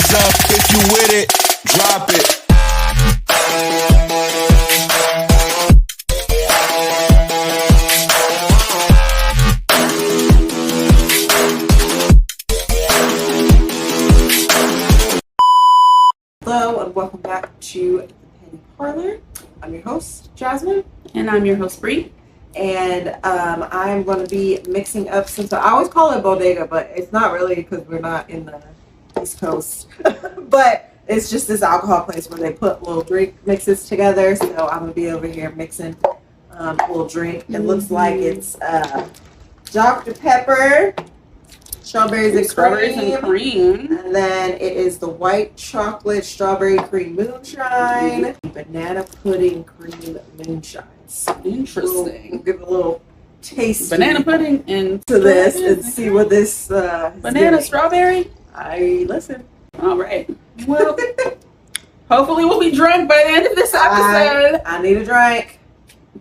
hands up if you with it. Drop it. Hello and welcome back to the Penny Parlor. I'm your host, Jasmine. And I'm your host, Bree. And I'm going to be mixing up some. I always call it bodega, but it's not really because we're not in the East Coast. But it's just this alcohol place where they put little drink mixes together. So I'm going to be over here mixing a little drink. It looks like it's Dr. Pepper, strawberries and cream. And then it is the white chocolate strawberry cream moonshine, banana pudding cream moonshine. Interesting. We'll give a little taste. Banana pudding and to this and see what this banana strawberry. I listen. All right. Well, hopefully we'll be drunk by the end of this episode. I need a drink.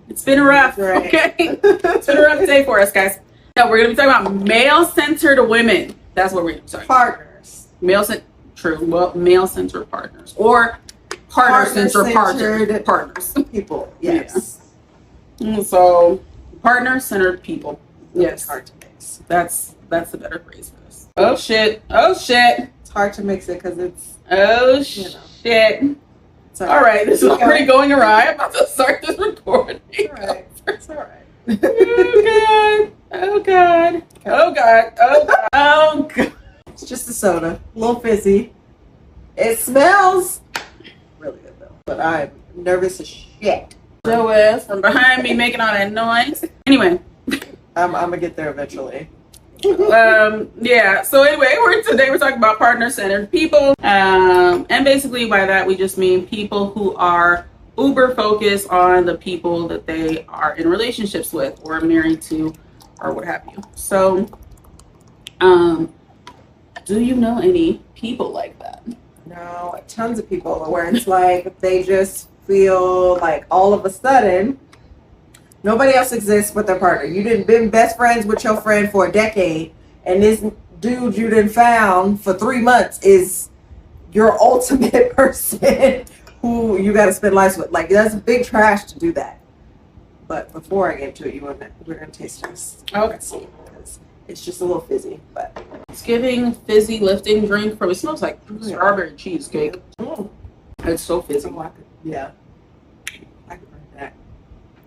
It's been rough. Okay. It's been a rough day for us, guys. No, we're gonna be talking about male-centered women. That's what we're talking about. Partners. Male-centered partners or partner-centered partners. People. Yes. Yeah. So, partner-centered people. Yes. It's hard to mix. That's the better phrase for this. Oh shit! Oh shit! It's hard to mix it because it's. Oh shit! All right, this is already going awry. I'm about to start this recording. All right. It's all right. Oh god! Oh god! Oh god! Oh god! Oh god! It's just a soda, a little fizzy. It smells really good though, but I'm nervous as shit. Joe is from behind me making all that noise. Anyway, I'm gonna get there eventually. Yeah. So anyway, today we're talking about partner-centered people, and basically by that we just mean people who are uber focused on the people that they are in relationships with or married to or what have you. So, do you know any people like that? No, tons of people where it's like they just feel like all of a sudden nobody else exists but their partner. You didn't been best friends with your friend for a decade, and this dude you done found for 3 months is your ultimate person who you got to spend life with. Like, that's big trash to do that. But before I get to it, we're gonna taste this. Okay. See, because it's just a little fizzy, but It's giving fizzy lifting drink from. It smells like strawberry cheesecake. It's so fizzy. Yeah. I could drink that.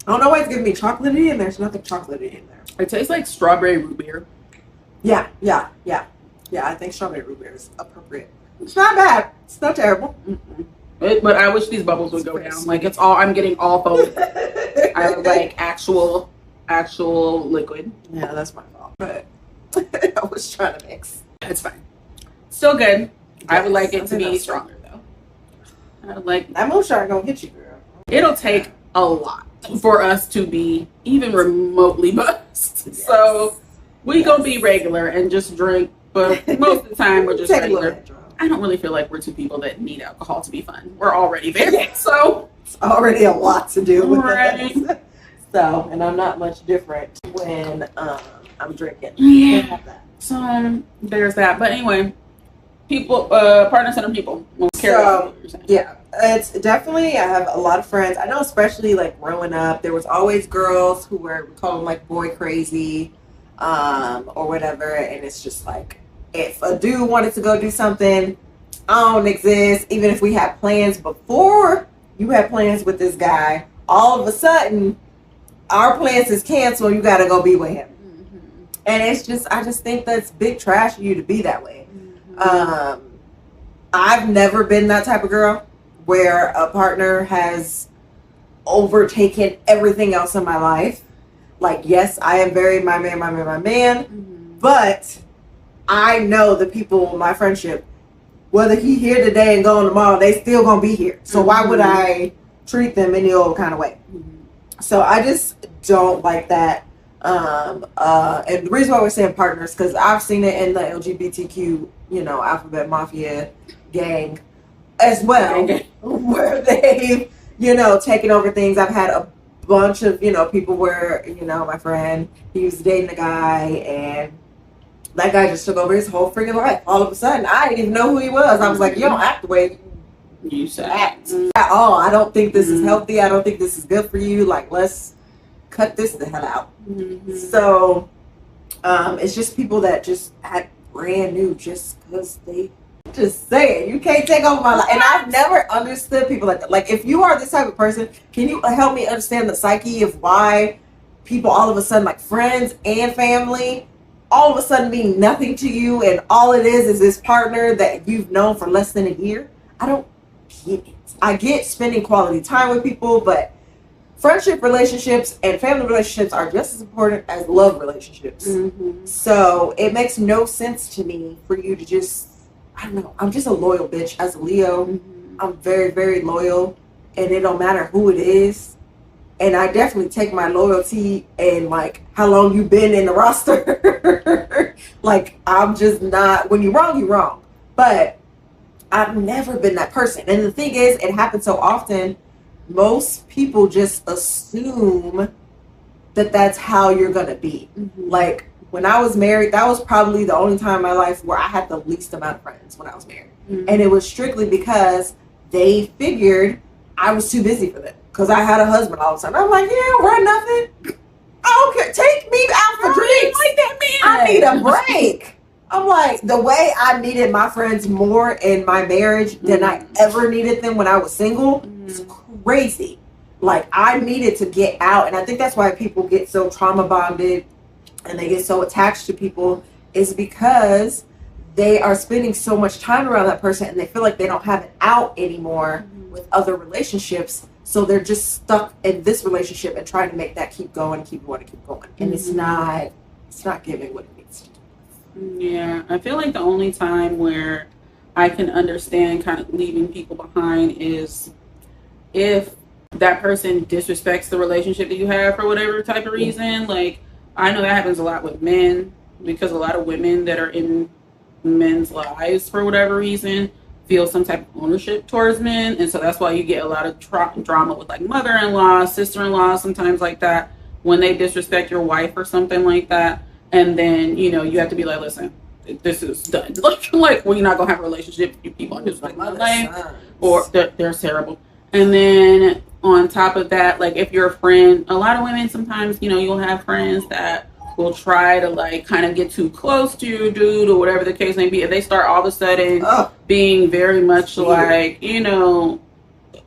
I don't know why it's giving me chocolatey, and there's nothing chocolatey in there. It tastes like strawberry root beer. Yeah. I think strawberry root beer is appropriate. It's not bad. It's not terrible. But I wish these bubbles would go down. Like it's all I'm getting all foam. I would like actual liquid. Yeah, that's my fault. But I was trying to mix. It's fine. Still good. Yes, I would like it to be that's stronger though. I would like that moonshine gonna get you, girl. it'll take a lot for us to be even remotely buzzed. Yes. So we gonna be regular and just drink, but most of the time we're just Take a little regular. bit, girl. I don't really feel like we're two people that need alcohol to be fun. We're already there. So It's already a lot to do with Right. this. So, and I'm not much different when I'm drinking. Yeah. Can't have that. So there's that. But anyway, people, partner-centered people. We'll carry on what you're saying. Yeah, it's definitely, I have a lot of friends. I know especially like growing up, there was always girls who were, we call them like boy crazy or whatever. And it's just like, if a dude wanted to go do something, I don't exist. Even if we had plans before you had plans with this guy, all of a sudden our plans is canceled. You got to go be with him. And it's just, I just think that's big trash of you to be that way. I've never been that type of girl where a partner has overtaken everything else in my life. Like, yes, I am very my man, but I know the people in my friendship, whether he here today and gone tomorrow, they still gonna be here. So why would I treat them any old kind of way? So I just don't like that. And the reason why we're saying partners, because I've seen it in the LGBTQ, Alphabet Mafia gang as well, where they've, taken over things. I've had a bunch of, people where, my friend, he was dating a guy and that guy just took over his whole freaking life. All of a sudden, I didn't even know who he was. I was like, you don't act the way You said act at all. I don't think this is healthy. I don't think this is good for you. Like, let's cut this the hell out. So, it's just people that just act brand new just because they just say it. You can't take over my life. And I've never understood people like that. Like, if you are this type of person, can you help me understand the psyche of why people all of a sudden, like friends and family, all of a sudden mean nothing to you, and all it is this partner that you've known for less than a year? I don't get it. I get spending quality time with people, but friendship relationships and family relationships are just as important as love relationships. So it makes no sense to me for you to just, I don't know, I'm just a loyal bitch. As a Leo, I'm very, very loyal, and it don't matter who it is. And I definitely take my loyalty and like how long you've been in the roster. Like, I'm just not, when you're wrong, you're wrong. But I've never been that person. And the thing is, it happens so often, most people just assume that that's how you're going to be. Like, when I was married, that was probably the only time in my life where I had the least amount of friends when I was married. And it was strictly because they figured I was too busy for them. Because I had a husband all of a sudden. I'm like, yeah, run nothing. I don't care. Take me out for drinks. Like that man. I need a break. I'm like, the way I needed my friends more in my marriage than I ever needed them when I was single, it's crazy. Like, I needed to get out. And I think that's why people get so trauma bonded and they get so attached to people, is because they are spending so much time around that person and they feel like they don't have it out anymore with other relationships. So they're just stuck in this relationship and trying to make that keep going. And it's not giving what it needs to do. Yeah, I feel like the only time where I can understand kind of leaving people behind is if that person disrespects the relationship that you have for whatever type of reason. Like, I know that happens a lot with men, because a lot of women that are in men's lives for whatever reason feel some type of ownership towards men, and so that's why you get a lot of drama with like mother-in-law, sister-in-law, sometimes like that, when they disrespect your wife or something like that. And then, you know, you have to be like, listen, this is done. Like, we're not gonna have a relationship. You people disrespect my life, or they're terrible. And then on top of that, like, if you're a friend, a lot of women sometimes, you know, you'll have friends that will try to like kind of get too close to you, dude, or whatever the case may be, and they start all of a sudden being very much like, you know,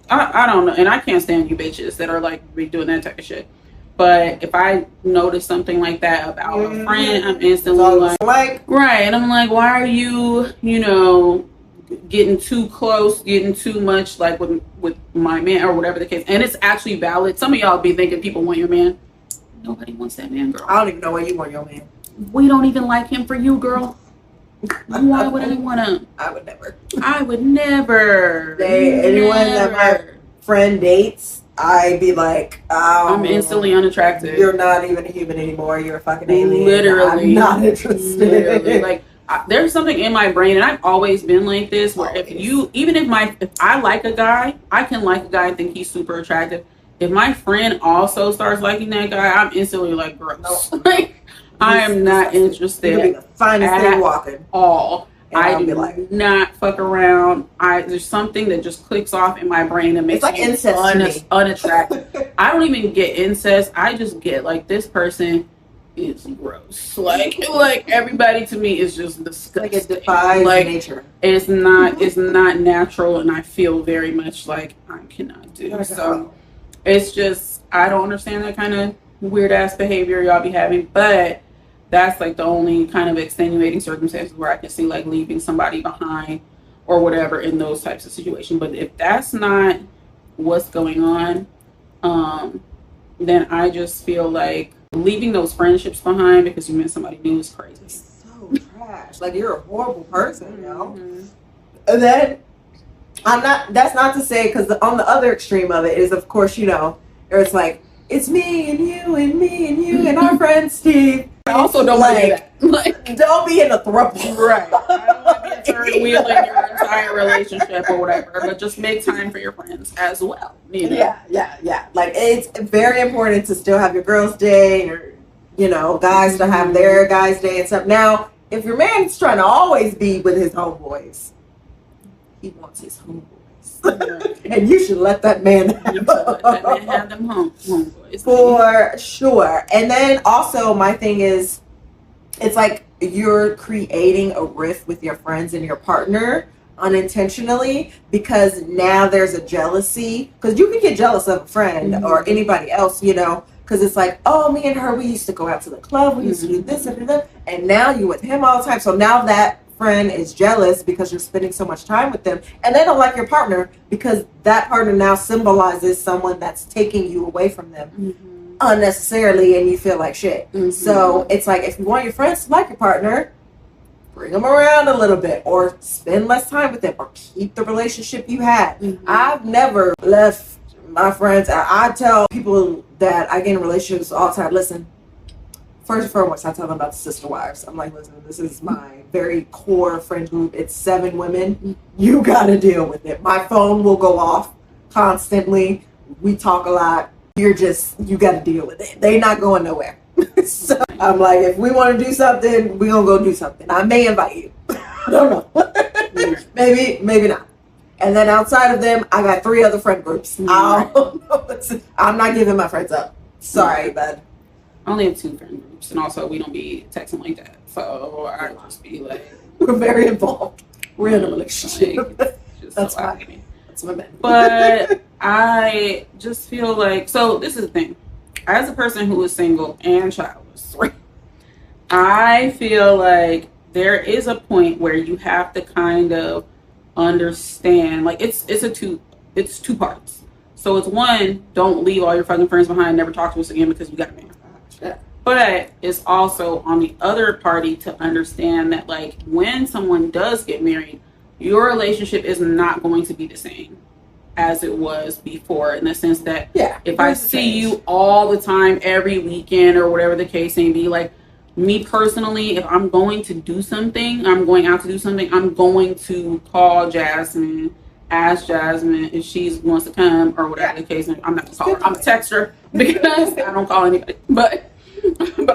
I don't know, and I can't stand you bitches that are like be doing that type of shit. But if I notice something like that about a friend, I'm instantly like, right, and I'm like, why are you, you know, getting too close, getting too much like with my man, or whatever the case. And it's actually valid. Some of y'all be thinking people want your man. Nobody wants that man, girl. I don't even know why you want your man. We don't even like him for you, girl. Why would I want to? I would never. I would never. Anyone that my friend dates, I'd be like, I'm instantly unattractive. You're not even a human anymore. You're a fucking alien. Literally. I'm not interested. Literally. Like, there's something in my brain, and I've always been like this, where if I like a guy, I can like a guy and think he's super attractive. If my friend also starts liking that guy, I'm instantly like, gross. No. Like, I am not interested. You'll be the finest thing walking. All. And I do not fuck around. There's something that just clicks off in my brain that makes like me incest unattractive. I don't even get incest. I just get like, this person is gross. Like everybody to me is just disgusting. Like, it defies nature. It's not natural, and I feel very much like I cannot do. So it's just, I don't understand that kind of weird ass behavior y'all be having, but that's like the only kind of extenuating circumstances where I can see like leaving somebody behind or whatever in those types of situations. But if that's not what's going on, then I just feel like leaving those friendships behind because you met somebody new is crazy. It's so trash. Like, you're a horrible person, you know? And then that's not to say, because on the other extreme of it is, of course, you know, it's like, it's me and you and me and you and our friend Steve. I also don't want to do that. Like, don't be in a throuple. Right. I don't want to be a third wheel in your entire relationship or whatever, but just make time for your friends as well. You know? Yeah. Like, it's very important to still have your girls' day, or, you know, guys to have their guys' day and stuff. Now, if your man's trying to always be with his homeboys, he wants his homeboys. And you should let that man have them homeboys. For sure. And then also my thing is, it's like you're creating a rift with your friends and your partner unintentionally, because now there's a jealousy, because you can get jealous of a friend or anybody else, you know, because it's like, oh, me and her, we used to go out to the club, we used to do this and that, and now you're with him all the time. So now that friend is jealous because you're spending so much time with them, and they don't like your partner because that partner now symbolizes someone that's taking you away from them unnecessarily, and you feel like shit. So it's like, if you want your friends to like your partner, bring them around a little bit, or spend less time with them, or keep the relationship you had. I've never left my friends. I tell people that I get in relationships all the time, listen, first and foremost, I tell them about the sister wives. I'm like, listen, this is my very core friend group. It's 7 women. You got to deal with it. My phone will go off constantly. We talk a lot. You got to deal with it. They're not going nowhere. So I'm like, if we want to do something, we're going to go do something. I may invite you. I don't know. maybe not. And then outside of them, I got 3 other friend groups. I'm not giving my friends up. Sorry, bud. I only have 2 friend groups, and also we don't be texting like that. So I just be like, we're very involved. We're in a relationship. Like, That's fine. That's my man. But I just feel like, so this is the thing. As a person who is single and childless, right, I feel like there is a point where you have to kind of understand, like it's 2 parts. So it's 1, don't leave all your fucking friends behind, never talk to us again because we got a man. Yeah. But it's also on the other party to understand that, like, when someone does get married, your relationship is not going to be the same as it was before, in the sense that if I see you all the time, every weekend or whatever the case may be, like me personally, if I'm going to do something, I'm going out to do something, I'm going to call Jasmine, ask Jasmine if she wants to come or whatever the case may be. I'm not gonna call her. I'm gonna text her because I don't call anybody, but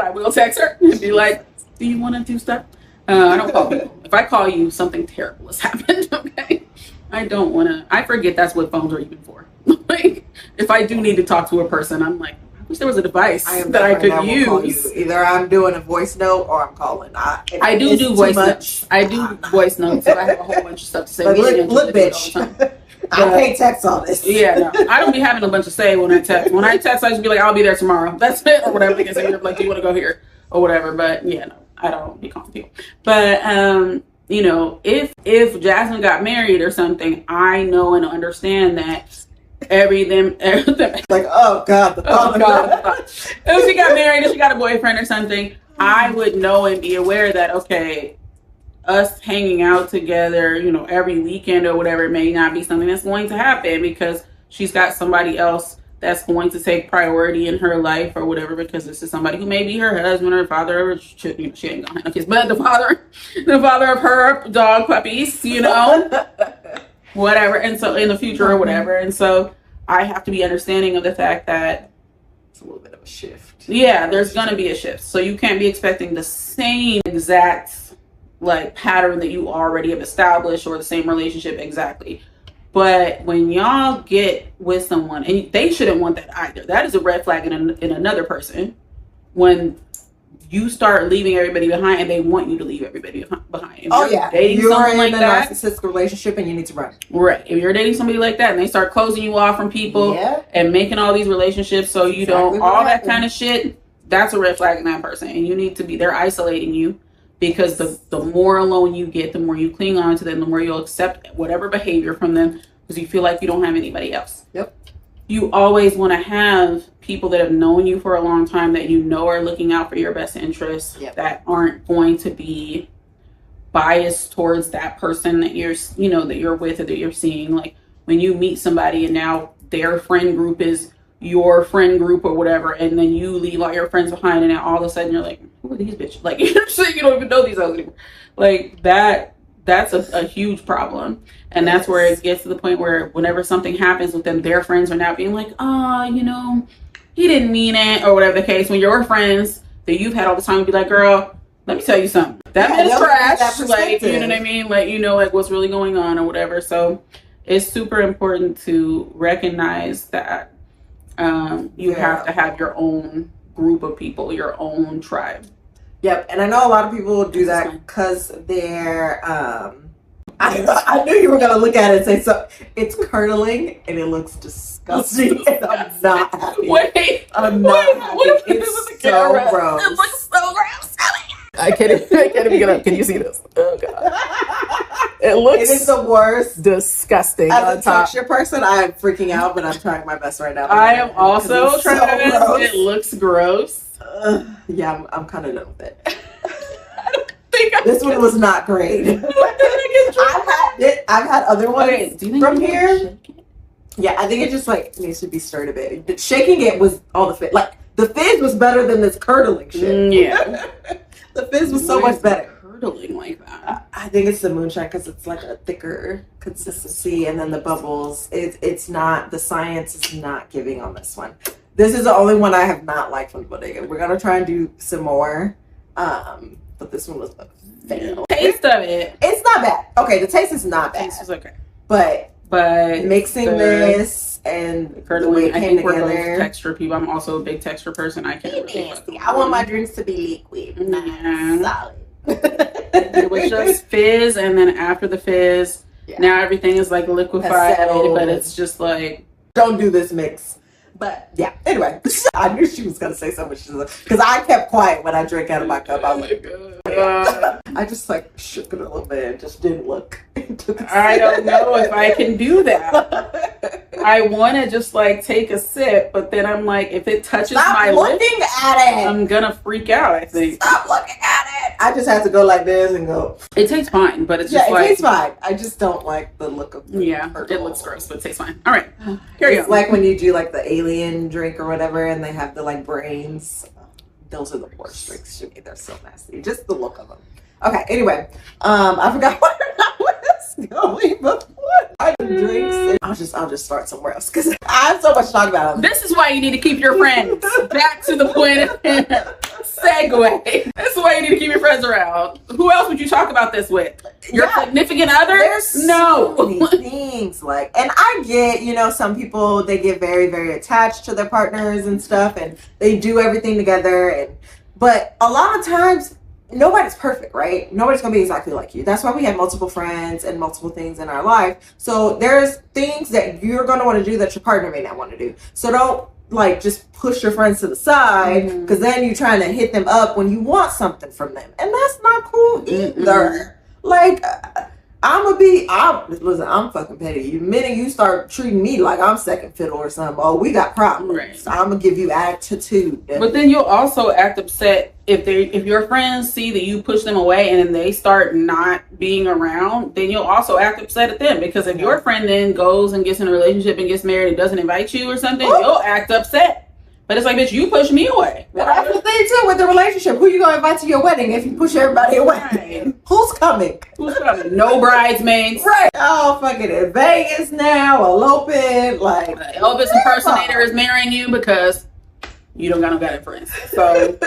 I will text her and be like, do you want to do stuff? I don't call people. If I call you, something terrible has happened, okay? I don't want to. I forget that's what phones are even for. Like, if I do need to talk to a person, I'm like, I wish there was a device that I could use. Either I'm doing a voice note or I'm calling. I do voice notes. I do voice notes, so I have a whole bunch of stuff to say. But look, bitch. I can't text all this. Yeah, no, I don't be having a bunch to say when I text. When I text, I just be like, I'll be there tomorrow. That's it, or whatever. Like, do you want to go here or whatever? But yeah, no, I don't be calling people. But you know, if Jasmine got married or something, I know and understand that everything like, oh God, the thought of that. If she got married, if she got a boyfriend or something, I would know and be aware that, okay, us hanging out together, you know, every weekend or whatever, it may not be something that's going to happen because she's got somebody else that's going to take priority in her life or whatever, because this is somebody who may be her husband or father, or she ain't gonna have no kids, but the father of her dog puppies, you know, whatever. And so in the future or whatever. And so I have to be understanding of the fact that it's a little bit of a shift. Yeah, there's gonna be a shift. So you can't be expecting the same exact like pattern that you already have established, or the same relationship exactly. But when y'all get with someone, and they shouldn't want that either. That is a red flag in another person. When you start leaving everybody behind, and they want you to leave everybody behind. If you're dating someone like that, narcissistic relationship, and you need to run. Right. If you're dating somebody like that, and they start closing you off from people and making all these relationships, so you don't all that kind of shit, that's a red flag in that person, and you need to be. They're isolating you. Because the more alone you get, the more you cling on to them, the more you'll accept whatever behavior from them, because you feel like you don't have anybody else. Yep. You always want to have people that have known you for a long time, that you know are looking out for your best interests, that aren't going to be biased towards that person that you're, you know, that you're with or that you're seeing. Like when you meet somebody and now their friend group is your friend group or whatever, and then you leave all your friends behind, and then all of a sudden you're like, who are these bitches? Like, you don't even know these other people. Like that's a huge problem. And that's where it gets to the point where whenever something happens with them, their friends are now being like, oh, you know, he didn't mean it, or whatever the case. When your friends that you've had all the time be like, girl, let me tell you something. That Yeah, man is they'll give you that trash. Like, you know perspective. what I mean? Like, you know, like what's really going on or whatever. So it's super important to recognize that you have to have your own group of people, your own tribe. Yep, and I know a lot of people do This is that because they're. I knew you were gonna look at it and say so. It's curdling and it looks disgusting. And I'm not happy. Wait, I'm not happy. what if this is It's a so camera? gross. It looks so gross. I can't even get up. Can you see this? Oh god. It looks It is the worst. disgusting As on a top. texture person, I am freaking out, but I'm trying my best right now. I am also Because it's so trying to. gross. It looks gross. Yeah, I'm kind of done with it. Think I- This one was not great. What the heck is I've had other ones Okay, do you think from you can here. shake it? Yeah, I think it just like needs to be stirred a bit. Shaking it was all the fizz. Like the fizz was better than this curdling shit. Yeah. The fizz was so Why much is it better. Curdling like that. I think it's the moonshine because it's like a thicker consistency, and then the bubbles. It's not, the science is not giving on this one. This is the only one I have not liked from Bodega. We're gonna try and do some more, but this one was a fail. Taste of it. It's not bad. Okay, the taste is not bad, Taste was okay. but But mixing the this and the way curdling, it I came think we're both together. texture people. I'm also a big texture person. I can't really fuck with I want my them. drinks to be liquid, Yeah. not solid. It was just fizz, and then after the fizz, Yeah. now everything is like liquefied, settled. but it's just like Don't do this mix. But yeah, anyway, I knew she was gonna say something because I kept quiet when I drank out of my cup. I was like, I just like shook it a little bit and just didn't look. I don't know if I can do that. I want to just like take a sip, but then I'm like, if it touches Stop my lips, looking at it. I'm gonna freak out. I think Stop looking at it. I just have to go like this and go. it tastes fine, but it's Yeah, just it like tastes fine. I just don't like the look of the yeah, curdle. it looks gross, but it tastes fine. All right, carry It's on. like when you do like the alien drink or whatever, and they have the like brains. Those are the worst drinks to me. They're so nasty. Just the look of them. Okay. Anyway, I forgot where I was going before. I do drinks. I'll just start somewhere else because I have so much to talk about. This is why you need to keep your friends. Back to the point. Segue. This is why you need to keep your friends around. Who else would you talk about this with? Your Yeah. significant other? There's No. so many things like, and I get, some people, they get very, very attached to their partners and stuff, and they do everything together, but a lot of times nobody's perfect, right? Nobody's gonna be exactly like you. That's why we have multiple friends and multiple things in our life. So there's things that you're gonna want to do that your partner may not want to do. So don't like just push your friends to the side, because then you're trying to hit them up when you want something from them, and that's not cool either. Like, listen, I'm fucking petty. The minute you start treating me like I'm second fiddle or something, oh, we got problems. Right. So I'm gonna give you attitude. But then you'll also act upset if your friends see that you push them away and then they start not being around, then you'll also act upset at them, because if your friend then goes and gets in a relationship and gets married and doesn't invite you or something, you'll act upset. But it's like, bitch, you pushed me away. Well, that's the thing too with the relationship. Who you gonna invite to your wedding if you push everybody away? Right. Who's coming? Who's coming? No bridesmaids. Right. Oh, fucking in Vegas now, eloping, like Elvis impersonator is marrying you because you don't got no goddamn friends. So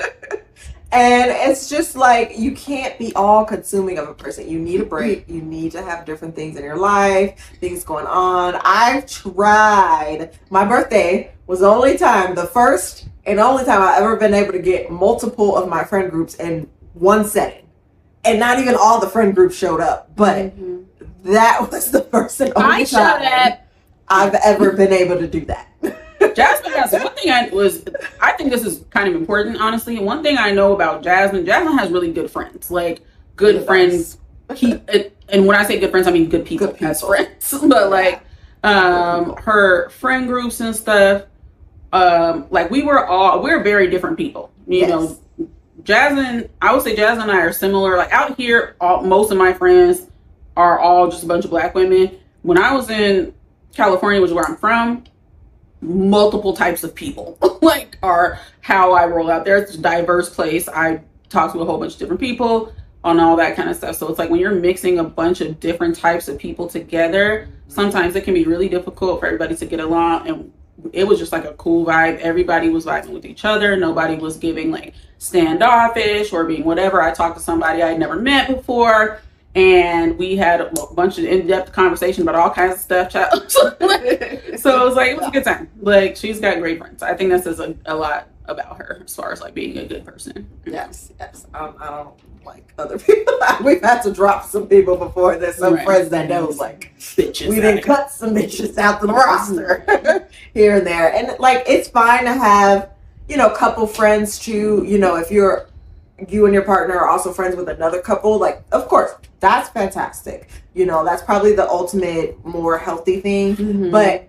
and it's just like, you can't be all consuming of a person. You need a break. You need to have different things in your life, things going on. I've tried. My birthday was the first and only time I've ever been able to get multiple of my friend groups in one setting. And not even all the friend groups showed up. But that was the first and only I showed time up. I've ever been able to do that. Jasmine has one thing I think this is kind of important, honestly. One thing I know about Jasmine has really good friends. Like, good Yes. friends. And when I say good friends, I mean good people, Good people. as friends. But like, her friend groups and stuff, like we're very different people. You know, Jasmine, I would say Jasmine and I are similar. Like, out here, most of my friends are all just a bunch of black women. When I was in California, which is where I'm from, multiple types of people like are how I roll out there. It's a diverse place. I talk to a whole bunch of different people on all that kind of stuff. So it's like when you're mixing a bunch of different types of people together, sometimes it can be really difficult for everybody to get along. And it was just like a cool vibe. Everybody was vibing with each other. Nobody was giving like standoffish or being whatever. I talked to somebody I'd never met before, and we had a bunch of in-depth conversation about all kinds of stuff. So it was like, it was a good time. Like, she's got great friends. I think that says a lot about her as far as like being a good person. Yes. I don't like other people. We've had to drop some people before. There's some friends that knows like Bitches. we didn't cut some bitches out to the roster here and there. And like, it's fine to have, you know, couple friends too. You know, if you and your partner are also friends with another couple, like, of course, that's fantastic. You know, that's probably the ultimate, more healthy thing. Mm-hmm. But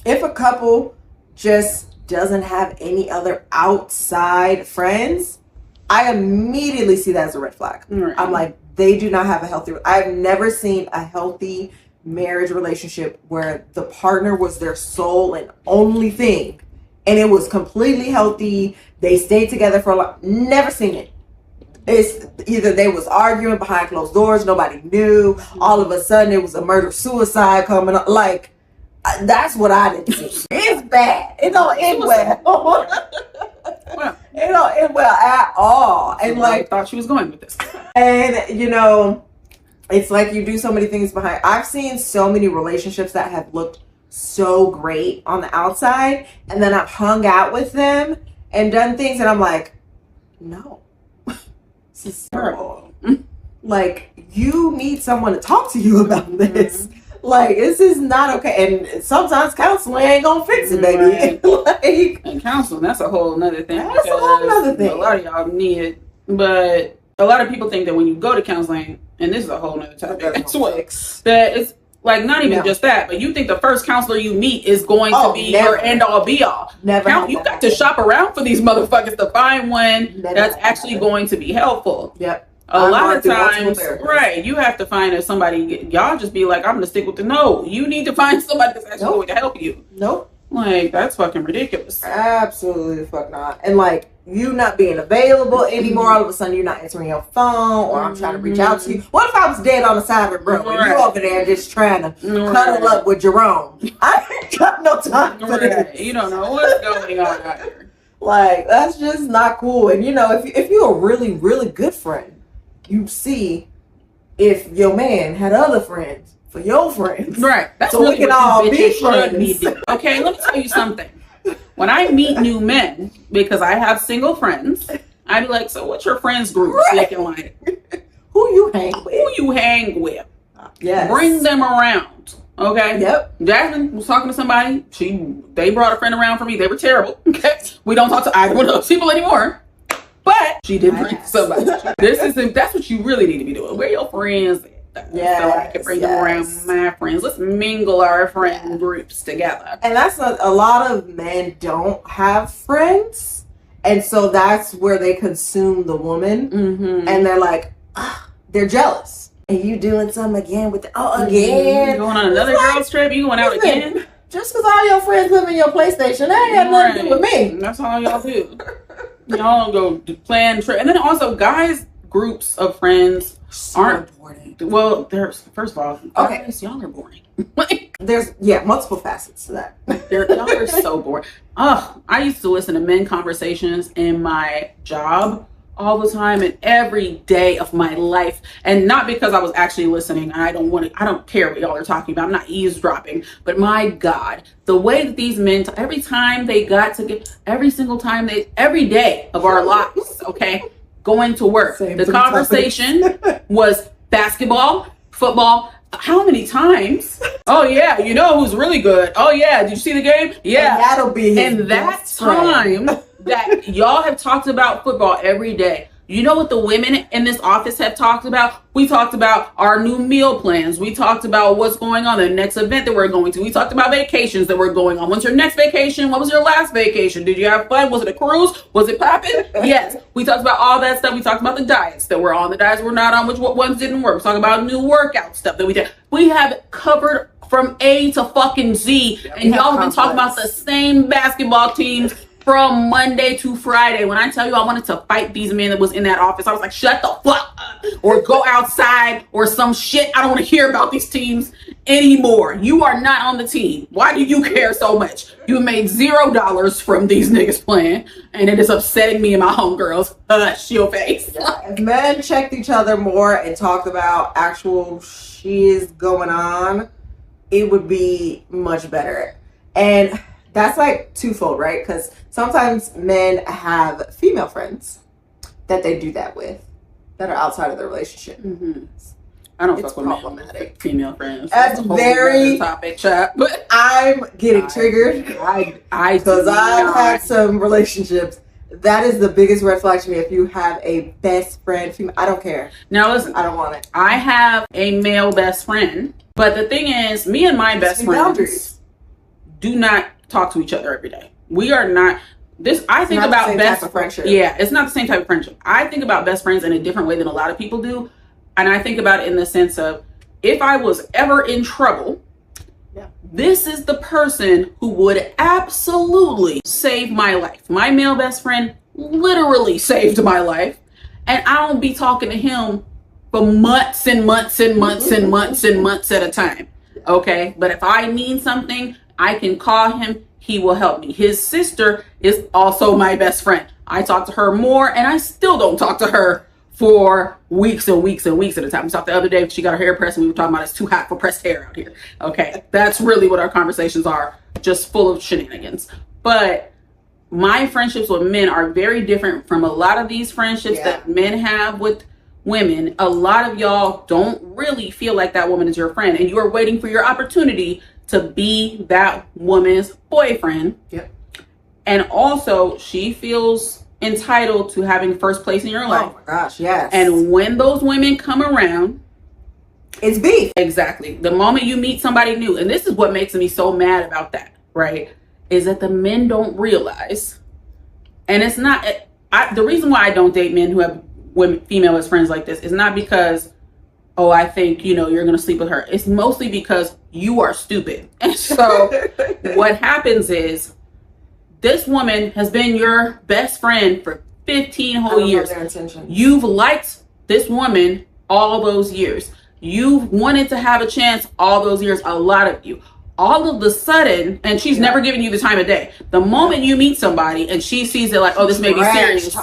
if a couple just doesn't have any other outside friends, I immediately see that as a red flag. Right. I'm like, they do not have a healthy. I've never seen a healthy marriage relationship where the partner was their sole and only thing, and it was completely healthy. They stayed together for a lot. Never seen it. It's either they was arguing behind closed doors, nobody knew. All of a sudden, it was a murder suicide coming up. Like, that's what I didn't see. It's bad. It don't end well. Well, It don't end well at all. And I like, thought she was going with this. and you know, it's like you do so many things behind. I've seen so many relationships that have looked so great on the outside, and then I've hung out with them and done things, and I'm like, no, this is terrible. Like, you need someone to talk to you about this. Like, this is not okay. And sometimes counseling ain't gonna fix it, baby. Like, And counseling, that's a whole nother thing. That's a whole nother thing. A lot of y'all need it. But a lot of people think that when you go to counseling, and this is a whole nother topic as well, that it's like not even just that, but you think the first counselor you meet is going to be your end all be all. Never. You got to shop around for these motherfuckers to find one that's actually going to be helpful. Yep. A lot of times, right, you have to find somebody, y'all just be like, I'm going to stick with the no. You need to find somebody that's actually going to help you. Nope. Like, that's fucking ridiculous. Absolutely the fuck not. And like, you not being available anymore, all of a sudden you're not answering your phone, or I'm trying to reach out to you. What if I was dead on the side of the road and you over there just trying to cuddle up with Jerome? I ain't got no time for this. You don't know what's going on out here. Like, that's just not cool. And you know, if you're a really, really good friend, you see if your man had other friends for your friends. Right. That's so really we can what all you be bitches should friends. be doing. Okay, let me tell you something. When I meet new men, because I have single friends, I be like, so what's your friends group looking like? Who you hang with? Who you hang with? Yes. Bring them around. Okay. Yep. Jasmine was talking to somebody. They brought a friend around for me. They were terrible. Okay. We don't talk to either one of those people anymore. But she did bring somebody. That's what you really need to be doing. Where your friends at? Yes, So I can bring them around my friends. Let's mingle our friend groups together. And that's a lot of men don't have friends. And so that's where they consume the woman. Mm-hmm. And they're like, they're jealous. And you doing something again with again? Going on another girls trip? You going out again? Just because all your friends live in your PlayStation, that ain't got nothing to do with me. That's all y'all do. Y'all go plan trip. And then also, guys, groups of friends aren't important. Well, there's, first of all, Okay. guys, y'all are boring. There's multiple facets to that. Y'all are so boring. I used to listen to men conversations in my job all the time and every day of my life. And not because I was actually listening. I don't care what y'all are talking about. I'm not eavesdropping. But my God, the way that these men, every time they got to get, every day of our lives, okay, going to work, the conversation was basketball, football. How many times? Oh yeah, you know who's really good. Oh yeah, did you see the game? Yeah, And that'll be his and that best friend. time that y'all have talked about football every day. You know what the women in this office have talked about? We talked about our new meal plans. We talked about what's going on, the next event that we're going to. We talked about vacations that we're going on. When's your next vacation? What was your last vacation? Did you have fun? Was it a cruise? Was it popping? Yes. We talked about all that stuff. We talked about the diets that we're on, the diets we're not on, what ones didn't work. We talked about new workout stuff that we did. We have covered from A to fucking Z, and y'all have been talking about the same basketball teams from Monday to Friday. When I tell you I wanted to fight these men that was in that office, I was like, shut the fuck up, or go outside or some shit. I don't want to hear about these teams anymore. You are not on the team. Why do you care so much? You made $0 from these niggas playing, and it is upsetting me and my homegirls. Hush your face. If men checked each other more and talked about actual shit going on, it would be much better. And that's like twofold, right? Because sometimes men have female friends that they do that with, that are outside of the relationship. Mm-hmm. I don't It's fuck with men problematic. with female friends. That's a whole very- nother topic, chat. But I'm getting triggered because I've had some relationships. That is the biggest red flag to me. If you have a best friend, female, I don't care. Now listen, I don't want it. I have a male best friend, but the thing is, me and my best friends Boundaries. do not talk to each other every day. We are not. This I think not the about same best type of friendship. Yeah, it's not the same type of friendship. I think about best friends in a different way than a lot of people do, and I think about it in the sense of if I was ever in trouble, this is the person who would absolutely save my life. My male best friend literally saved my life, and I don't be talking to him for months and months and months and months and months at a time. Okay, but if I need something, I can call him. He will help me. His sister is also my best friend. I talk to her more, and I still don't talk to her for weeks and weeks and weeks at a time. We talked the other day, she got her hair pressed, and we were talking about it's too hot for pressed hair out here. Okay, that's really what our conversations are, just full of shenanigans. But my friendships with men are very different from a lot of these friendships that men have with women. A lot of y'all don't really feel like that woman is your friend, and you are waiting for your opportunity to be that woman's boyfriend. Yep. And also, she feels entitled to having first place in your life. Oh my gosh, yes. And when those women come around, it's beef. exactly, the moment you meet somebody new, and this is what makes me so mad about that, right? Is that the men don't realize, and it's not, the reason why I don't date men who have women, female as friends like this is not because, oh, I think, you're going to sleep with her. It's mostly because you are stupid. And so what happens is this woman has been your best friend for 15 whole years. Their intentions. You've liked this woman all those years. You've wanted to have a chance all those years, a lot of you. All of the sudden, and she's never given you the time of day. The moment you meet somebody and she sees it like, oh, this may be serious.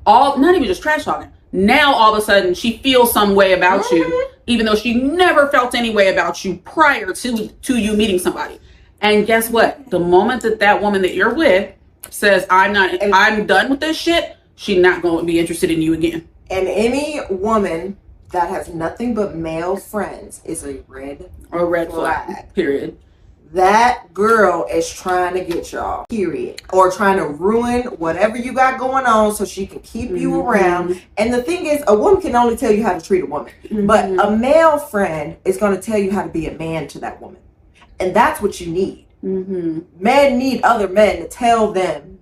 Not even just trash talking. Now all of a sudden she feels some way about you, even though she never felt any way about you prior to you meeting somebody. And guess what? The moment that woman that you're with says, I'm done with this shit, she's not going to be interested in you again. And any woman that has nothing but male friends is a red flag. Period. That girl is trying to get y'all, period. Or trying to ruin whatever you got going on so she can keep you around. And the thing is, a woman can only tell you how to treat a woman. But a male friend is going to tell you how to be a man to that woman. And that's what you need. Men need other men to tell them,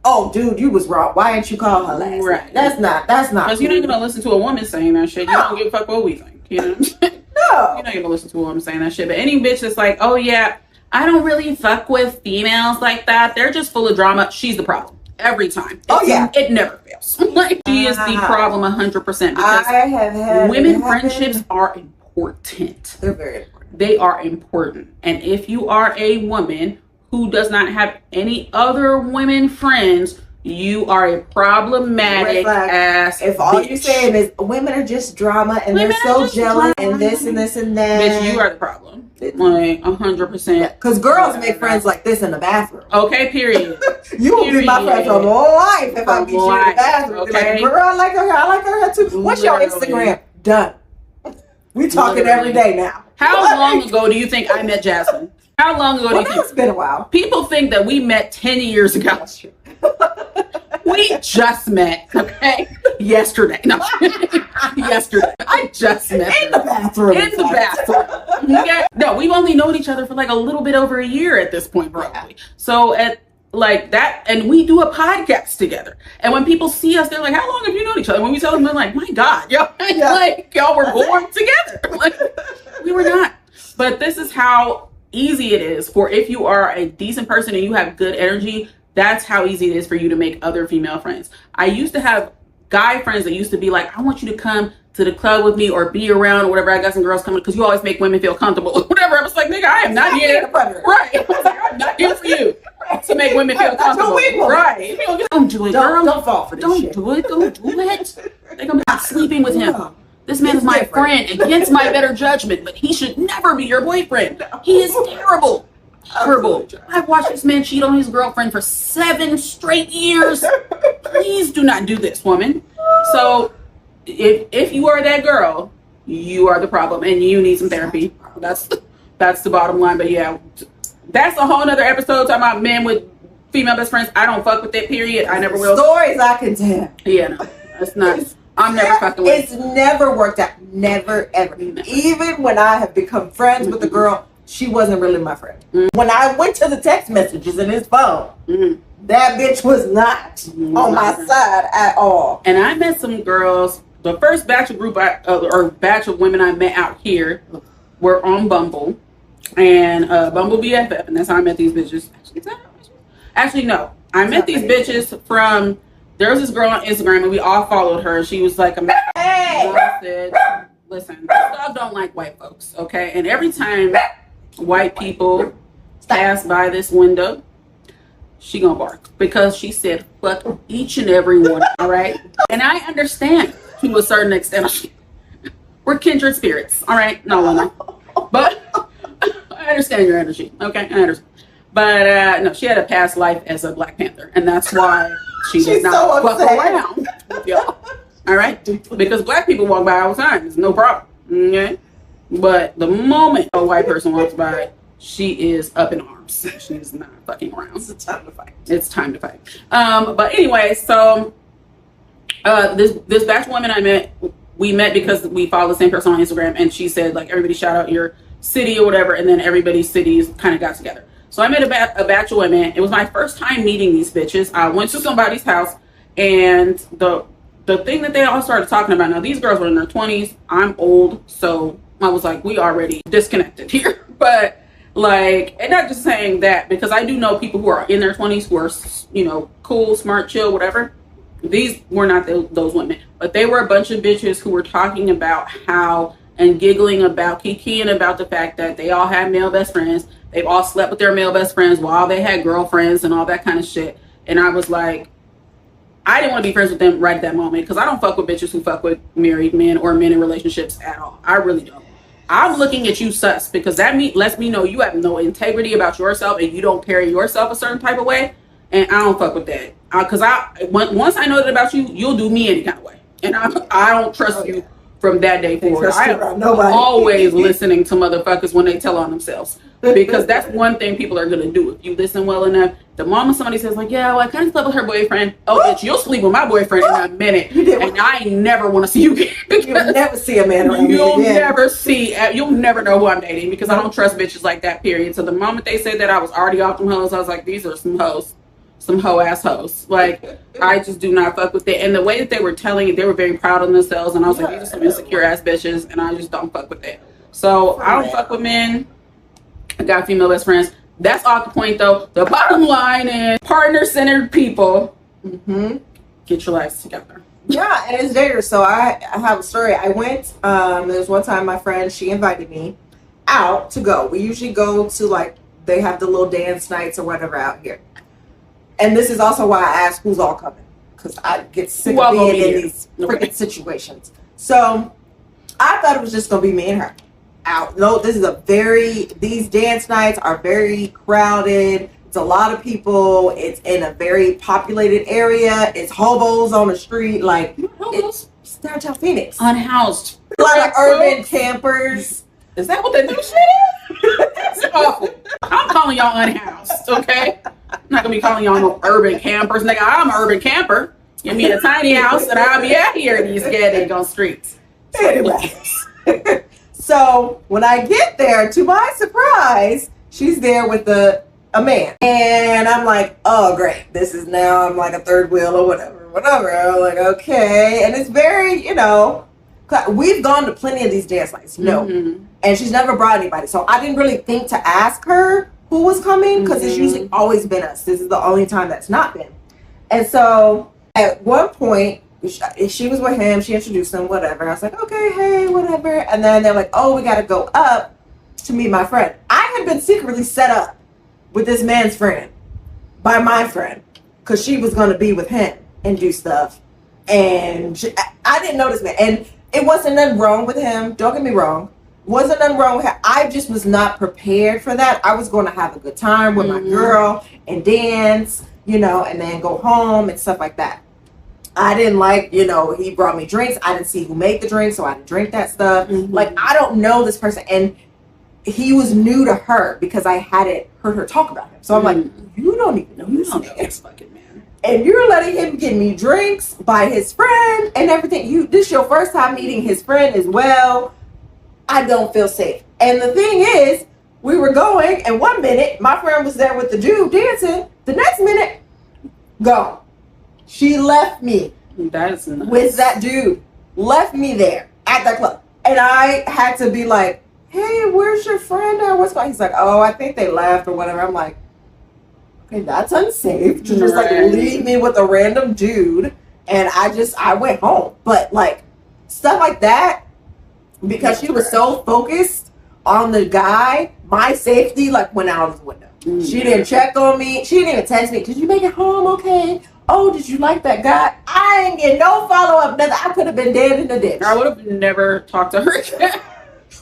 oh, dude, you was wrong. Why didn't you call her last? Right. That's not. Because you're not going to listen to a woman saying that shit. You don't give a fuck what we think. You know what I'm saying? No. You're not gonna listen to a woman saying that shit. But any bitch that's like, oh yeah, I don't really fuck with females like that. They're just full of drama. She's the problem every time. It never fails. Like she is the problem 100%. Because I have had women friendships are important. They're very important. They are important. And if you are a woman who does not have any other women friends, you are a problematic ass If all bitch. you're saying is women are just drama and they're so jealous and this and this and that. Bitch, you are the problem. Like 100%. Because girls make friends like this in the bathroom. Okay, period. You will be my friend for life if I meet you in the bathroom. Okay. Like, girl, I like her hair too. What's your Instagram? Done. We talking every day now. How long ago do you think I met Jasmine? How long ago do you think? It's been a while. People think that we met 10 years ago. We just met, okay? Yesterday. No, yesterday. I just met her. In the bathroom. In the bathroom. Okay? No, we've only known each other for like a little bit over a year at this point, probably. So at like that, and we do a podcast together. And when people see us, they're like, how long have you known each other? When we tell them, they're like, my God, like y'all were born together. Like, we were not. But this is how easy it is for if you are a decent person and you have good energy, That's how easy it is for you to make other female friends. I used to have guy friends that used to be like, I want you to come to the club with me or be around or whatever. I got some girls coming because you always make women feel comfortable or whatever. I was like, nigga, I am not here. Right. I was like, I'm not here for you to make women feel comfortable. Right. Don't do it, girl. Don't fall for this Don't shit. do it. Don't do it. They're going to be sleeping with him. No. This man is my friend against my better judgment, but he should never be your boyfriend. He is terrible. Terrible. I've watched this man cheat on his girlfriend for 7 straight years. Please do not do this, woman. So if you are that girl, you are the problem and you need some therapy. That's the bottom line. But yeah, that's a whole nother episode talking about men with female best friends. I don't fuck with that, period. I never will. Stories I can tell. Yeah, no, that's not. I'm never fucking with. It's never worked out. Never, ever. Never. Even when I have become friends with the girl, she wasn't really my friend. When I went to the text messages in his phone, that bitch was not on my side at all. And I met some girls. The first batch of batch of women I met out here were on Bumble and Bumble BFF, and that's how I met these bitches. Actually, no, I met these bitches from. There was this girl on Instagram, and we all followed her. She was like, I said, listen, this dog don't like white folks, okay? And every time white people pass by this window, she gonna bark because she said, fuck each and every one, all right? And I understand to a certain extent. We're kindred spirits, all right? No. But I understand your energy, okay? I understand. But no, she had a past life as a Black Panther, and that's why she does not fuck around with y'all. All right? Because Black people walk by all the time. It's no problem. Okay? But the moment a white person walks by, she is up in arms. She's not fucking around. It's time to fight. It's time to fight. But anyway, so this batch of women I met, we met because we follow the same person on Instagram, and she said, like, everybody shout out your city or whatever, and then everybody's cities kind of got together. So I met a batch of women. It was my first time meeting these bitches. I went to somebody's house, and the thing that they all started talking about, now these girls were in their 20s. I'm old, so I was like, we already disconnected here. But like, and not just saying that, because I do know people who are in their 20s who are, you know, cool, smart, chill, whatever. These were not those women, but they were a bunch of bitches who were talking about how and giggling about, kikiing about the fact that they all had male best friends. They've all slept with their male best friends while they had girlfriends and all that kind of shit. And I was like, I didn't want to be friends with them right at that moment because I don't fuck with bitches who fuck with married men or men in relationships at all. I really don't. I'm looking at you sus because that lets me know you have no integrity about yourself and you don't carry yourself a certain type of way. And I don't fuck with that. Because once I know that about you, you'll do me any kind of way. And I don't trust you from that day forward. I am always listening to motherfuckers when they tell on themselves. Because that's one thing people are going to do. If you listen well enough, the moment somebody says like, yeah, well, I kind of slept with her boyfriend. Oh, bitch, you'll sleep with my boyfriend in a minute. And I never want to see you again. You'll never see a man around You'll me again. you'll never know who I'm dating because I don't trust bitches like that, period. So the moment they said that, I was already off them hoes. I was like, these are some hoes. Some hoe ass hoes. Like, I just do not fuck with it. And the way that they were telling it, they were very proud of themselves. And I was like, these are some insecure ass bitches. And I just don't fuck with it. So I don't fuck with men. I got female best friends. That's off the point though. The bottom line is partner-centered people. Get your lives together. Yeah, and it's dangerous. So I have a story. I went, there was one time my friend, she invited me out to go. We usually go to like, they have the little dance nights or whatever out here. And this is also why I ask who's all coming. Because I get sick of being in these freaking situations. So I thought it was just going to be me and her out. No, these dance nights are very crowded. It's a lot of people. It's in a very populated area. It's hobos on the street. Like, it's downtown Phoenix. Unhoused. A lot of urban campers. Is that what the new shit is? That's awful. I'm calling y'all unhoused, okay? I'm not gonna be calling y'all no urban campers. Nigga, I'm an urban camper. Give me a tiny house and I'll be out here in these goddamn streets. Anyway. So when I get there, to my surprise, she's there with a man. And I'm like, oh great. This is now I'm like a third wheel or whatever. I'm like, okay. And it's very, you know, we've gone to plenty of these dance nights, you know. And she's never brought anybody. So I didn't really think to ask her who was coming because it's usually always been us. This is the only time that's not been. And so at one point, she was with him. She introduced him, whatever. I was like, okay, hey, whatever. And then they're like, oh, we got to go up to meet my friend. I had been secretly set up with this man's friend by my friend because she was going to be with him and do stuff. And I didn't know this man. And it wasn't nothing wrong with him. Don't get me wrong. Wasn't nothing wrong with him. I just was not prepared for that. I was going to have a good time with my girl and dance, you know, and then go home and stuff like that. I didn't like, you know, he brought me drinks. I didn't see who made the drinks, so I didn't drink that stuff. Like, I don't know this person. And he was new to her because I hadn't heard her talk about him. So I'm like, you don't even know this fucking man. And you're letting him get me drinks by his friend and everything. This is your first time meeting his friend as well. I don't feel safe. And the thing is, we were going, and 1 minute, my friend was there with the dude dancing. The next minute, gone. She left me That's nuts. with that dude. Left me there at that club. And I had to be like, hey, where's your friend at? What's going on? He's like, oh, I think they left or whatever. I'm like, okay, that's unsafe to just like leave me with a random dude. And I went home. But like stuff like that, because she was so focused on the guy, my safety like went out of the window. She didn't check on me. She didn't even text me. Did you make it home okay? Oh, did you like that guy? I ain't get no follow-up, nothing. I could have been dead in the ditch. I would have never talked to her again.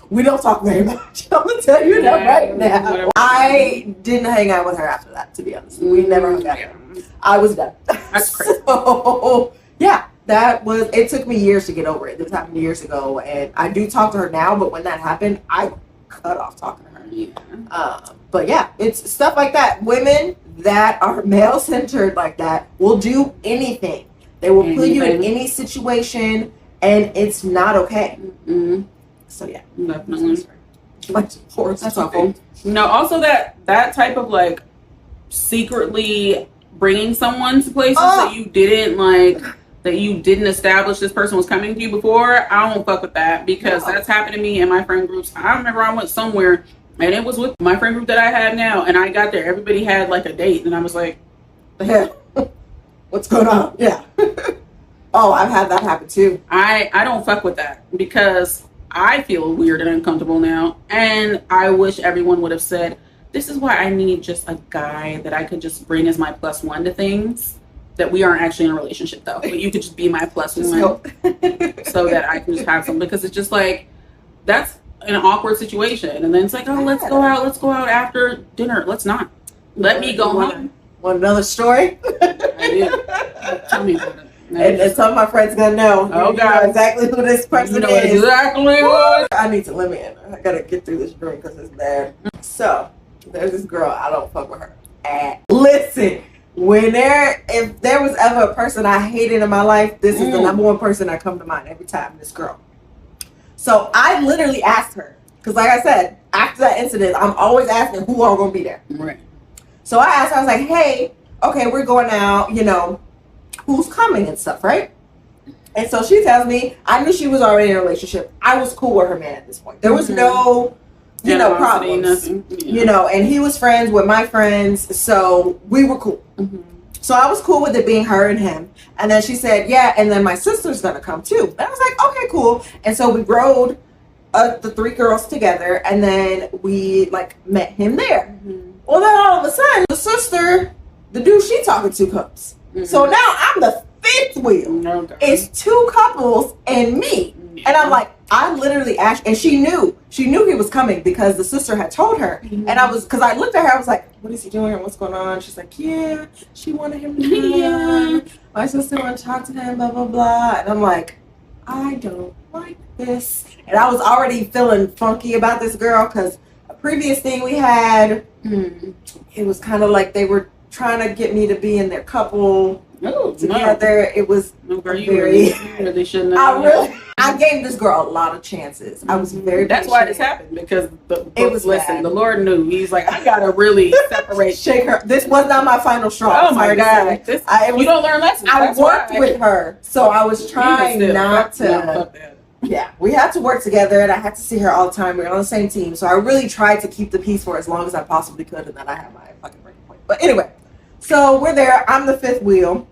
We don't talk very much. I'm gonna tell you that right now. I didn't hang out with her after that, to be honest. We never hung out. I was done. That's crazy. So, yeah, it took me years to get over it. This happened years ago, and I do talk to her now, but when that happened, I cut off talking to her. But yeah, it's stuff like that. Women that are male-centered like that will do anything. They will put you in any situation, and it's not okay. So yeah, Definitely. That's awful. No, also that type of like secretly bringing someone to places that you didn't like, that you didn't establish this person was coming to you before. I don't fuck with that because that's happened to me in my friend groups. I remember I went somewhere and it was with my friend group that I have now, and I got there, everybody had like a date, and I was like, the hell? What's going on? Yeah. Oh, I've had that happen too. I don't fuck with that because I feel weird and uncomfortable now, and I wish everyone would have said, this is why I need just a guy that I could just bring as my plus one to things, that we aren't actually in a relationship though, but you could just be my plus one so that I can just have some, because it's just like, that's an awkward situation. And then it's like, oh, let's go out after dinner. Let's not. Let me go home. Want another story? I do. Tell me about it. And some of my friends gonna know. Oh, You God. know exactly who this person You know is. exactly what. I need to let me in. I gotta get through this drink because it's bad. So there's this girl. I don't fuck with her. Listen, if there was ever a person I hated in my life, this is the number one person that come to mind every time. This girl. So I literally asked her, because like I said, after that incident, I'm always asking who are going to be there. Right. So I asked her, I was like, hey, okay, we're going out, you know, who's coming and stuff, right? And so she tells me, I knew she was already in a relationship. I was cool with her man at this point. There was no, problems. You know, and he was friends with my friends, so we were cool. So I was cool with it being her and him. And then she said, yeah, and then my sister's gonna come too. And I was like, okay, cool. And so we rode the three girls together, and then we like met him there. Well, then all of a sudden, the sister, the dude she talking to comes. So now I'm the fifth wheel. Okay. It's two couples and me. And I'm like, I literally asked, and she knew he was coming because the sister had told her. And because I looked at her, I was like, what is he doing? What's going on? She's like, yeah, she wanted him to come. My sister wanted to talk to him, blah, blah, blah. And I'm like, I don't like this. And I was already feeling funky about this girl because a previous thing we had, it was kind of like they were trying to get me to be in their couple together. It was really shouldn't have. I gave this girl a lot of chances. I was very. That's why this happened, because it was listen. bad. The Lord knew. He's like, I gotta really separate. Shake her. This was not my final straw. Oh my God! You don't learn lessons. I worked with her, so I was trying not to. Yeah, we had to work together, and I had to see her all the time. We were on the same team, so I really tried to keep the peace for as long as I possibly could, and then I had my fucking breaking point. But anyway, so we're there. I'm the fifth wheel.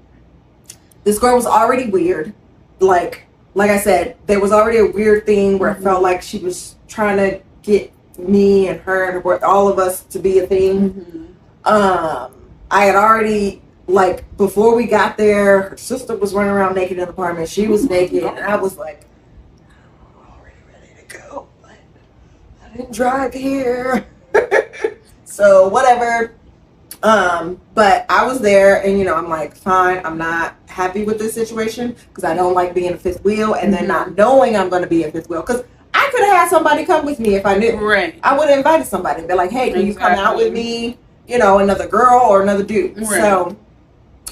This girl was already weird. Like I said, there was already a weird thing where it felt like she was trying to get me and her and her, all of us to be a thing. I had already, like, before we got there, her sister was running around naked in the apartment. She was naked, and I was like, I'm already ready to go, but I didn't drive here. So whatever. But I was there, and I'm like, fine, I'm not happy with this situation because I don't like being a fifth wheel, and then not knowing I'm going to be a fifth wheel, because I could have had somebody come with me if I knew. Right. I would have invited somebody and be like, hey, can you come out with me? Another girl or another dude. Right. So,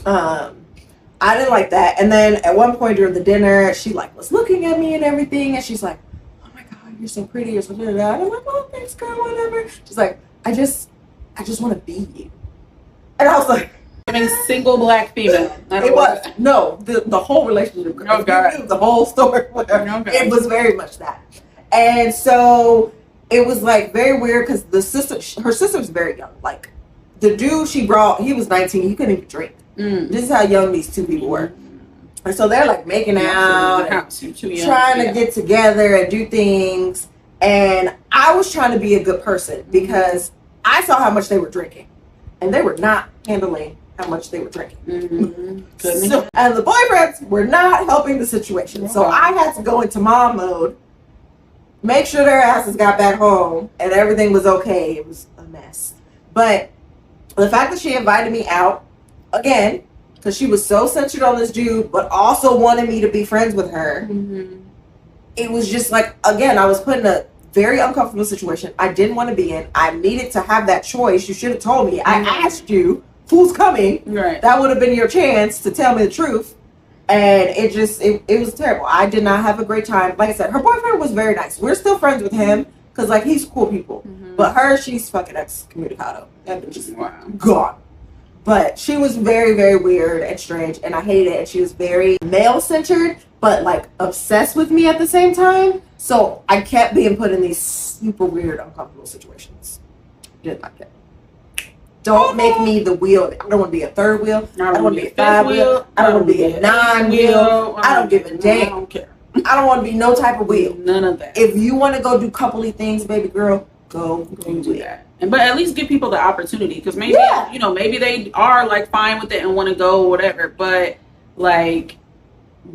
I didn't like that. And then at one point during the dinner, she was looking at me and everything, and she's like, oh my God, you're so pretty, or something like that. And I'm like, oh, thanks, girl, whatever. She's like, I just want to be you. And I was like, having single black female. It was the whole relationship. Oh God. The whole story. Whatever. Okay. It was very much that. And so it was like very weird because her sister was very young. Like the dude she brought, he was 19. He couldn't even drink. This is how young these two people were. And so they're like making out, trying to get together and do things. And I was trying to be a good person because I saw how much they were drinking, and they were not handling how much they were drinking. So, and the boyfriends were not helping the situation. So I had to go into mom mode, make sure their asses got back home and everything was okay. It was a mess. But the fact that she invited me out, again, because she was so centered on this dude, but also wanted me to be friends with her, it was just like, again, I was put in a very uncomfortable situation I didn't want to be in. I needed to have that choice. You should have told me. I asked you who's coming. Right. That would have been your chance to tell me the truth. And it was terrible. I did not have a great time. Like I said, her boyfriend was very nice. We're still friends with him because he's cool people. But her, she's fucking excommunicado. That bitch is gone. But she was very, very weird and strange, and I hated it. And she was very male-centered, but obsessed with me at the same time. So I kept being put in these super weird, uncomfortable situations. Didn't like it. Don't make me the wheel. I don't want to be a third wheel. I don't want to be a five wheel. I don't want to be a nine wheel. I don't give a damn. I don't care. I don't want to be no type of wheel. None of that. If you want to go do coupley things, baby girl, go do that. But at least give people the opportunity, because maybe maybe they are fine with it and want to go or whatever. But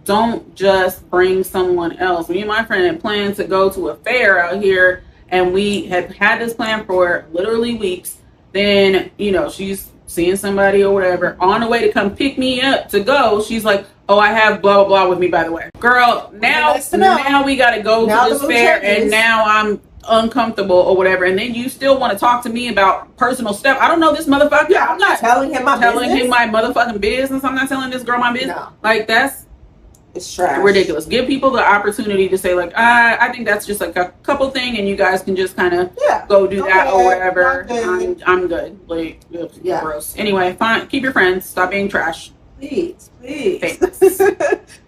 don't just bring someone else. Me and my friend had planned to go to a fair out here, and we had this plan for literally weeks. Then she's seeing somebody or whatever on the way to come pick me up to go. She's like, oh, I have blah blah blah with me, by the way. Girl, now we gotta go to this fair, and now I'm uncomfortable or whatever, and then you still want to talk to me about personal stuff. I don't know this motherfucker. Yeah, I'm not telling him my motherfucking business. I'm not telling this girl my business. No. It's trash. Ridiculous. Give people the opportunity to say I think that's just a couple thing, and you guys can just kind of go do that or whatever. I'm good. Gross. Anyway, fine. Keep your friends. Stop being trash. Please.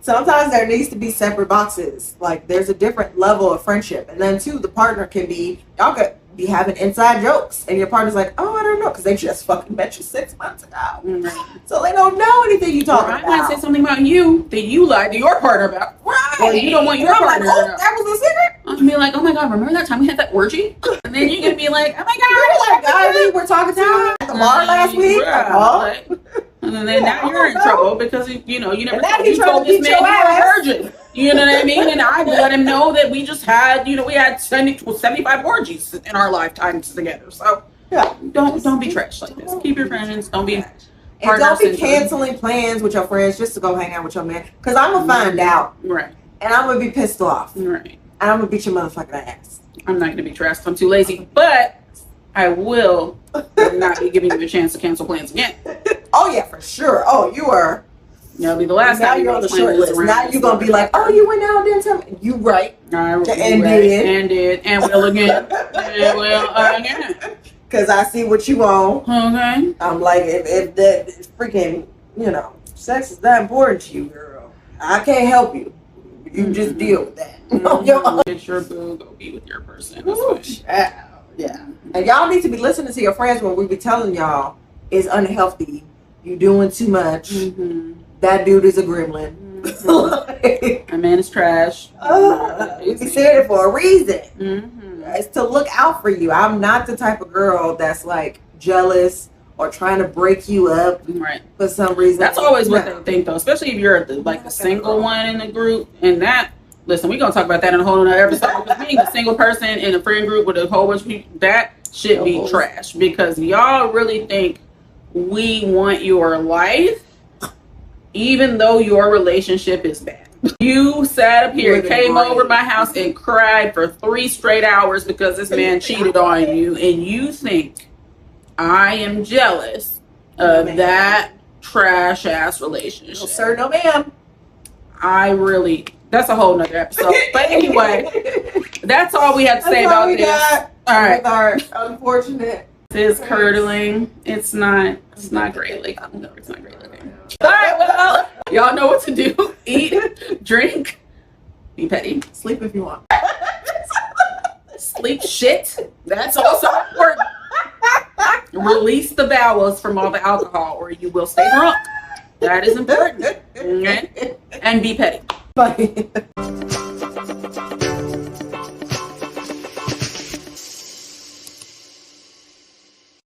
Sometimes there needs to be separate boxes. There's a different level of friendship, and then too, the partner y'all could be having inside jokes, and your partner's like, oh, I don't know, because they just fucking met you 6 months ago, so they don't know anything you talking about. I might say something about you that you lied to your partner about, or you don't want your partner to know. That was a secret. I'm be like, oh my God, remember that time we had that orgy? And then you're gonna be like, oh my God, guy we were talking to at the bar last week. And then now you're in trouble because you never told this man you were a virgin. You know what I mean? And I let him know that we just had, we had 75 orgies in our lifetimes together. So don't be trash like this. Keep your friends. Don't be. And don't be canceling plans with your friends just to go hang out with your man. Because I'm gonna find out. Right. And I'm gonna be pissed off. Right. And I'm gonna beat your motherfucking ass. I'm not gonna be trashed. I'm too lazy. But I will not be giving you a chance to cancel plans again. Oh yeah, for sure. Oh, you are. That'll be the last time you're on the short list. Now you're gonna be like, oh, you went out and tell me. You right. And did and will again. And will again. Because I see what you on. Okay. I'm like, if that freaking, sex is that important to you, girl, I can't help you. You just deal with that. On your own. Get your boo, go be with your person. That's fine. Yeah. And y'all need to be listening to your friends when we be telling y'all it's unhealthy. You doing too much. That dude is a gremlin. My man is trash. We be saying it for a reason. It's to look out for you. I'm not the type of girl that's like jealous or trying to break you up Right. for some reason. That's always what No. they think, though, especially if you're like the single one in the group. And that, listen, we're going to talk about that in a whole nother episode. Because being a single person in a friend group with a whole bunch of people, that should be trash. Because y'all really think we want your life, even though your relationship is bad. You sat up here, came over my house and cried for 3 straight hours because this man cheated on you, and you think I am jealous of that trash ass relationship. No, sir, no ma'am. That's a whole nother episode. But anyway, that's all we have to say about this. All right. With our unfortunate. It's curdling. It's not great. Like, no, it's not great looking. All right, well, y'all know what to do. Eat, drink, be petty. Sleep if you want. Sleep shit. That's also important. Release the bowels from all the alcohol or you will stay drunk. That is important. Okay? And be petty. Bye.